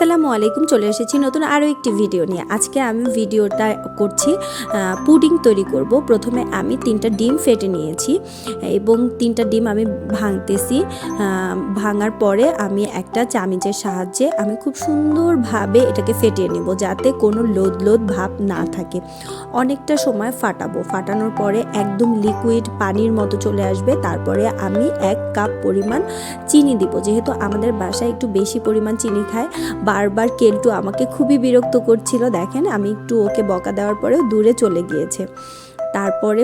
আসসালামু আলাইকুম। চলে এসেছি নতুন আরও একটি ভিডিও নিয়ে। আজকে আমি ভিডিওটা করছি পুডিং তৈরি করব। প্রথমে আমি 3টা ডিম ফেটে নিয়েছি এবং 3টা ডিম আমি ভাঙতেছি। ভাঙার পরে আমি একটা চামচের সাহায্যে আমি খুব সুন্দরভাবে এটাকে ফেটিয়ে নিব, যাতে কোনো লোদ লোদ ভাব না থাকে। অনেকটা সময় ফাটাবো। ফাটানোর পরে একদম লিকুইড পানির মতো চলে আসবে। তারপরে আমি 1 কাপ পরিমাণ চিনি দিব। যেহেতু আমাদের বাসায় একটু বেশি পরিমাণ চিনি খায়, বারবার কেলটু আমাকে খুবই বিরক্ত করছিল। দেখেন আমি একটু ওকে বকা দেওয়ার পরেও দূরে চলে গিয়েছে। তারপরে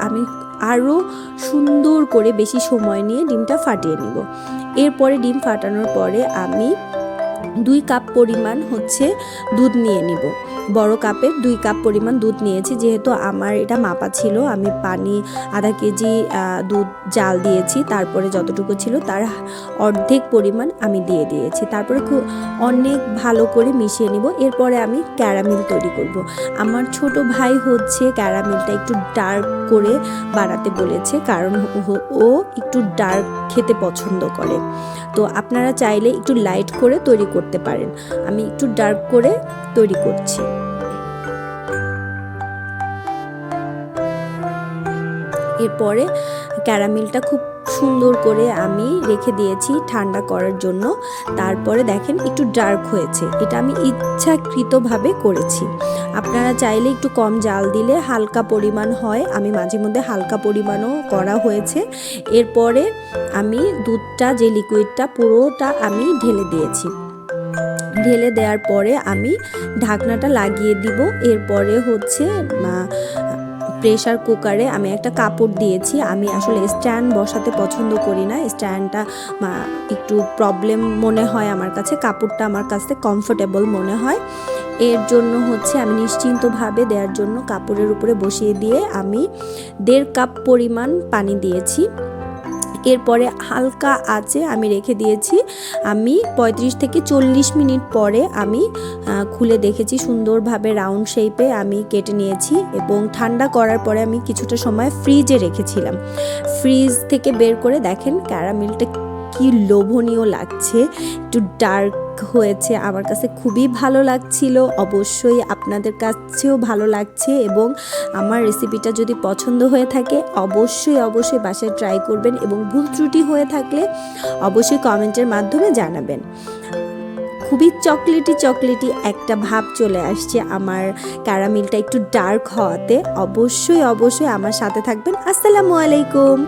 আমি আরও সুন্দর করে বেশি সময় নিয়ে ডিমটা ফাটিয়ে নিব। এরপরে ডিম ফাটানোর পরে আমি 2 কাপ পরিমাণ দুধ নিয়ে নিব। বড় কাপের 2 কাপ পরিমাণ দুধ নিয়েছি। যেহেতু আমার এটা মাপা ছিল, আমি পানি আধা কেজি দুধ জাল দিয়েছি। তারপরে যতটুকু ছিল তার অর্ধেক পরিমাণ আমি দিয়ে দিয়েছি। তারপরে অনেক ভালো করে মিশিয়ে নিব। এরপরে আমি ক্যারামেল তৈরি করব। আমার ছোট ভাই ক্যারামেলটা একটু ডার্ক করে বানাতে বলেছে, কারণ ও একটু ডার্ক খেতে পছন্দ করে। তো আপনারা চাইলে একটু লাইট করে তৈরি করতে পারেন। আমি একটু ডার্ক করে তৈরি করছি। এরপরে ক্যারামেলটা খুব সুন্দর করে আমি রেখে দিয়েছি ঠান্ডা করার জন্য। তারপরে দেখেন একটু ডার্ক হয়েছে। এটা আমি ইচ্ছাকৃতভাবে করেছি। আপনারা চাইলে একটু কম জাল দিলে হালকা পরিমাণ হয়। আমি মাঝে মধ্যে হালকা পরিমাণও করা হয়েছে। এরপরে আমি দুধটা, যে লিকুইডটা পুরোটা আমি ঢেলে দিয়েছি। ঢেলে দেওয়ার পরে আমি ঢাকনাটা লাগিয়ে দিব। এরপরে প্রেসার কুকারে আমি একটা কাপড় দিয়েছি। আমি আসলে স্ট্যান্ড বসাতে পছন্দ করি না, স্ট্যান্ডটা একটু প্রবলেম মনে হয় আমার কাছে। কাপড়টা আমার কাছে কমফোর্টেবল মনে হয়। এর জন্য আমি নিশ্চিন্তভাবে দেওয়ার জন্য কাপড়ের উপরে বসিয়ে দিয়ে আমি 1.5 কাপ পরিমাণ পানি দিয়েছি। এরপরে হালকা আঁচে আমি রেখে দিয়েছি। আমি 35 থেকে 40 মিনিট পরে আমি খুলে দেখেছি, সুন্দরভাবে রাউন্ড শেপে আমি কেটে নিয়েছি। এবং ঠান্ডা করার পরে আমি কিছুটা সময় ফ্রিজে রেখেছিলাম। ফ্রিজ থেকে বের করে দেখেন ক্যারামেলটা কি লোভনীয় লাগছে, একটু ডার্ক হয়েছে। আমার কাছে খুবই ভালো লাগছিল। অবশ্যই আপনাদের কাছেও ভালো লাগছে। এবং আমার রেসিপিটা যদি পছন্দ হয়ে থাকে অবশ্যই বাসায় ট্রাই করবেন, এবং ভুল ত্রুটি হয়ে থাকলে অবশ্যই কমেন্টের মাধ্যমে জানাবেন। খুবই চকলেটি একটা ভাব চলে আসছে আমার ক্যারামেলটা একটু ডার্ক হওয়াতে। অবশ্যই আমার সাথে থাকবেন। আসসালামু আলাইকুম।